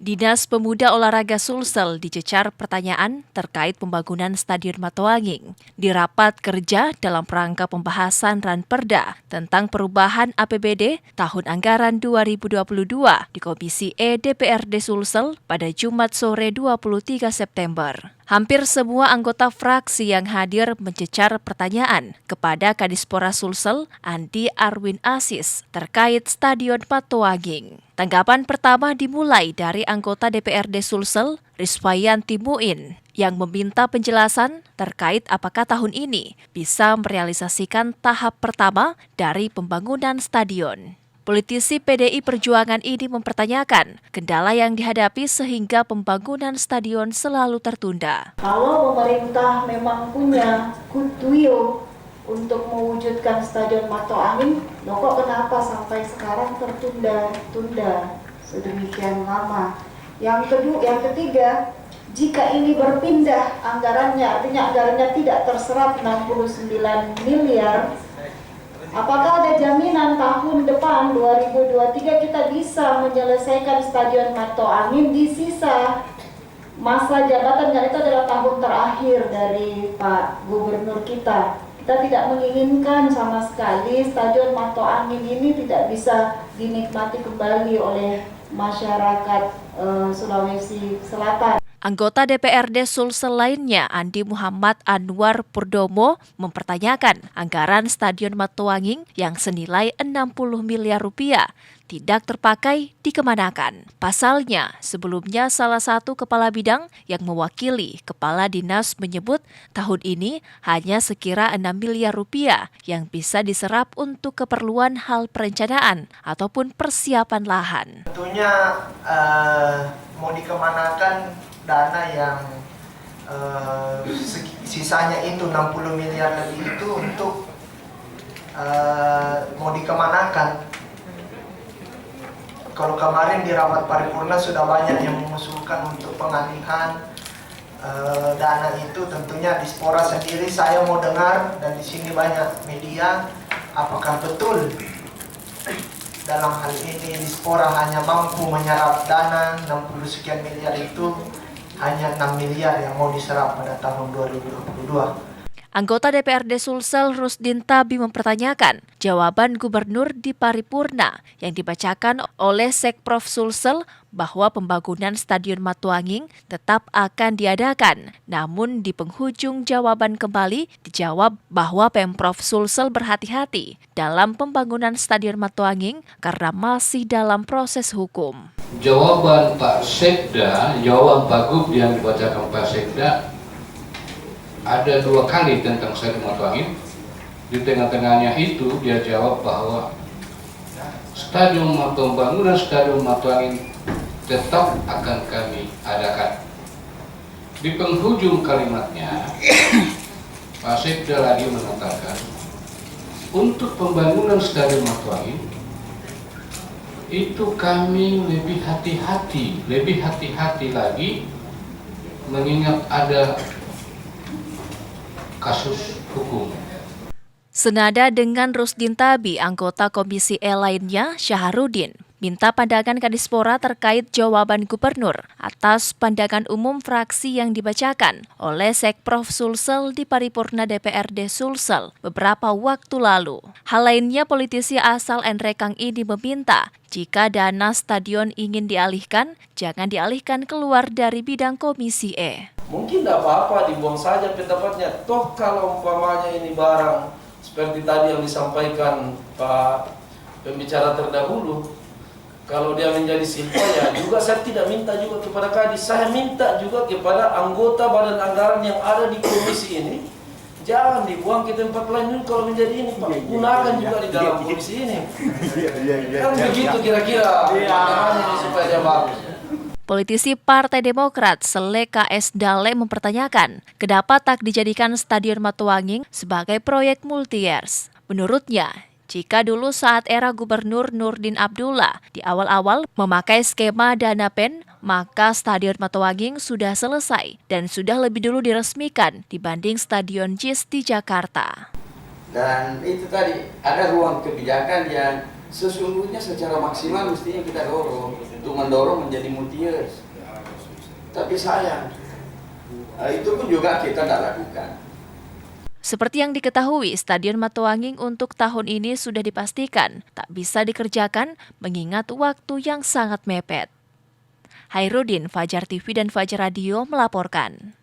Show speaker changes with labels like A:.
A: Dinas Pemuda Olahraga Sulsel dicecar pertanyaan terkait pembangunan Stadion Matoanging. Di rapat kerja dalam rangka pembahasan Ranperda tentang perubahan APBD tahun anggaran 2022 di Komisi E DPRD Sulsel pada Jumat sore 23 September. Hampir semua anggota fraksi yang hadir mencecar pertanyaan kepada Kadispora Sulsel Andi Arwin Asis terkait Stadion Matoanging. Tanggapan pertama dimulai dari anggota DPRD Sulsel, Riswayanti Muin, yang meminta penjelasan terkait apakah tahun ini bisa merealisasikan tahap pertama dari pembangunan stadion. Politisi PDI Perjuangan ini mempertanyakan kendala yang dihadapi sehingga pembangunan stadion selalu tertunda.
B: Kalau pemerintah memang punya goodwill untuk mewujudkan Stadion Matoanging, loh kok kenapa sampai sekarang tertunda sedemikian lama? Yang ketiga, jika ini berpindah anggarannya, artinya anggarannya tidak terserap 69 miliar, apakah ada jaminan tahun depan 2023 kita bisa menyelesaikan Stadion Matoanging di sisa masa jabatan, dan itu adalah tahun terakhir dari Pak Gubernur kita. Kita tidak menginginkan sama sekali Stadion Matoanging ini tidak bisa dinikmati kembali oleh masyarakat Sulawesi Selatan.
A: Anggota DPRD Sulsel lainnya, Andi Muhammad Anwar Purdomo, mempertanyakan anggaran Stadion Matoanging yang senilai 60 miliar rupiah tidak terpakai dikemanakan. Pasalnya, sebelumnya salah satu kepala bidang yang mewakili kepala dinas menyebut tahun ini hanya sekira 6 miliar rupiah yang bisa diserap untuk keperluan hal perencanaan ataupun persiapan lahan.
C: Tentunya mau dikemanakan dana yang sisanya itu 60 miliar lebih itu untuk mau dikemanakan. Kalau kemarin di rapat paripurna sudah banyak yang mengusulkan untuk pengalihan dana itu, tentunya Dispora sendiri saya mau dengar, dan di sini banyak media, apakah betul dalam hal ini Dispora hanya mampu menyerap dana 60 sekian miliar itu, hanya 6 miliar yang mau diserap pada tahun 2022.
A: Anggota DPRD Sulsel Rusdin Tabi mempertanyakan jawaban gubernur di paripurna yang dibacakan oleh Sekprov Sulsel bahwa pembangunan Stadion Matoanging tetap akan diadakan. Namun di penghujung jawaban kembali dijawab bahwa Pemprov Sulsel berhati-hati dalam pembangunan Stadion Matoanging karena masih dalam proses hukum.
D: Jawaban Pak Sekda, jawaban Pak Gub yang dibacakan Pak Sekda ada 2 kali tentang Stadion Matoanging. Di tengah-tengahnya itu dia jawab bahwa pembangunan Stadion Matoanging tetap akan kami adakan. Di penghujung kalimatnya Pak Sekda lagi mengatakan untuk pembangunan Stadion Matoanging itu kami lebih hati-hati lagi mengingat ada kasus hukum.
A: Senada dengan Rusdin Tabi, anggota Komisi E lainnya, Syaharudin, minta pandangan Kadispora terkait jawaban gubernur atas pandangan umum fraksi yang dibacakan oleh Sekprov Sulsel di paripurna DPRD Sulsel beberapa waktu lalu. Hal lainnya, politisi asal Enrekang ini meminta jika dana stadion ingin dialihkan, jangan dialihkan keluar dari bidang Komisi E.
E: Mungkin tidak apa-apa, dibuang saja pendapatnya. Toh kalau umpamanya ini barang seperti tadi yang disampaikan Pak pembicara terdahulu, kalau dia menjadi siswa ya juga saya tidak minta juga kepada Kadis, saya minta juga kepada anggota badan anggaran yang ada di komisi ini, jangan dibuang ke tempat lain dulu. Kalau menjadi ini Pak, gunakan juga di dalam komisi ini. Kan begitu kira-kira ini supaya dia bagus.
A: Politisi Partai Demokrat Sele KS Dale mempertanyakan kenapa tak dijadikan Stadion Matoanging sebagai proyek multi-years. Menurutnya, jika dulu saat era Gubernur Nurdin Abdullah di awal-awal memakai skema dana pen, maka Stadion Matoanging sudah selesai dan sudah lebih dulu diresmikan dibanding Stadion JIS di Jakarta.
F: Dan itu tadi ada ruang kebijakan yang Sesungguhnya secara maksimal mestinya kita dorong untuk mendorong menjadi multi-years. Tapi sayang, itu pun juga kita tidak lakukan.
A: Seperti yang diketahui, Stadion Matoanging untuk tahun ini sudah dipastikan tak bisa dikerjakan mengingat waktu yang sangat mepet. Hairudin, Fajar TV dan Fajar Radio melaporkan.